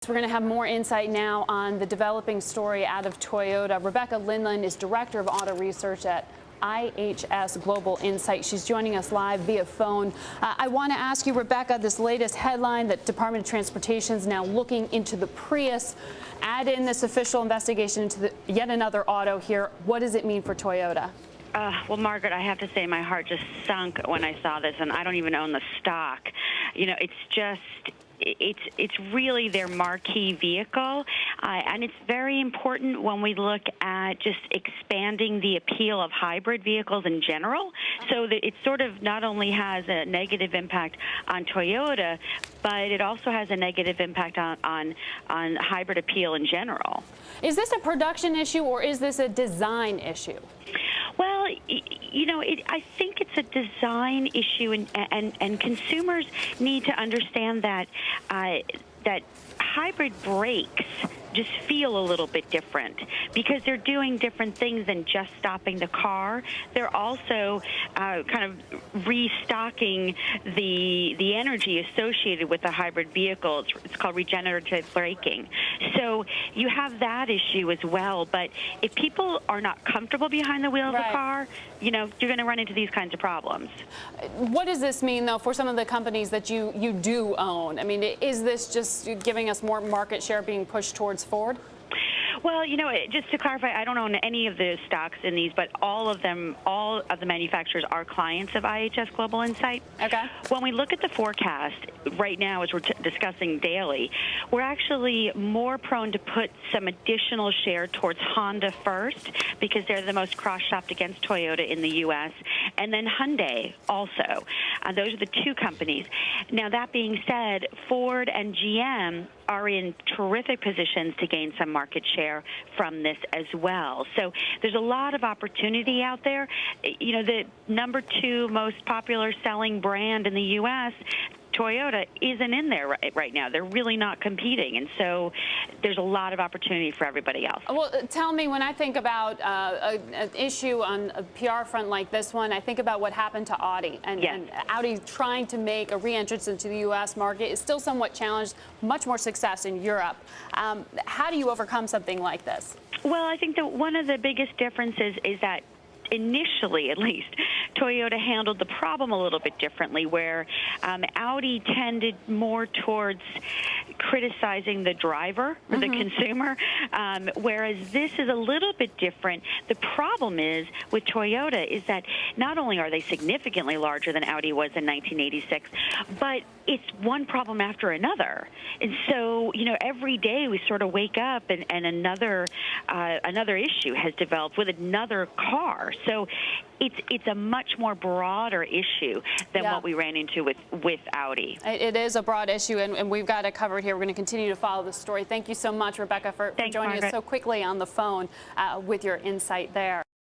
We're going to have more insight now on the developing story out of Toyota. Rebecca Lindland is Director of Auto Research at IHS Global Insight. She's joining us live via phone. I want to ask you, Rebecca, this latest headline that Department of Transportation is now looking into the Prius. Add in this official investigation into yet another auto here. What does it mean for Toyota? Well, Margaret, I have to say my heart just sunk when I saw this, and I don't even own the stock. You know, it's really their marquee vehicle, and it's very important when we look at just expanding the appeal of hybrid vehicles in general, so that it sort of not only has a negative impact on Toyota, but it also has a negative impact on hybrid appeal in general. Is this a production issue or is this a design issue? Well, you know, I think it's a design issue, and consumers need to understand that that hybrid brakes just feel a little bit different because they're doing different things than just stopping the car. They're also kind of restocking the energy associated with the hybrid vehicle. It's called regenerative braking. So you have that issue as well. But if people are not comfortable behind the wheel of a car, you know, you're going to run into these kinds of problems. What does this mean, though, for some of the companies that you do own? I mean, is this just giving us more market share being pushed towards Ford? Well, you know, just to clarify, I don't own any of the stocks in these, but all of the manufacturers are clients of IHS Global Insight. Okay. When we look at the forecast right now, as we're discussing daily, we're actually more prone to put some additional share towards Honda first because they're the most cross-shopped against Toyota in the U.S., and then Hyundai also. Those are the two companies. Now, that being said, Ford and GM are in terrific positions to gain some market share from this as well. So there's a lot of opportunity out there. You know, the number 2 most popular selling brand in the U.S., Toyota, isn't in there right now. They're really not competing, and so there's a lot of opportunity for everybody else. Well, tell me, when I think about an issue on a PR front like this one, I think about what happened to Audi, and Audi trying to make a re-entrance into the U.S. market is still somewhat challenged, much more success in Europe. How do you overcome something like this? Well, I think that one of the biggest differences is that initially, at least, Toyota handled the problem a little bit differently, where Audi tended more towards criticizing the driver or the consumer, whereas this is a little bit different. The problem is with Toyota is that not only are they significantly larger than Audi was in 1986, but it's one problem after another. And so, you know, every day we sort of wake up and another issue has developed with another car. So it's a much more broader issue than what we ran into with Audi. It is a broad issue, and we've got it covered here. We're going to continue to follow the story. Thank you so much, Rebecca, for joining us so quickly on the phone with your insight there.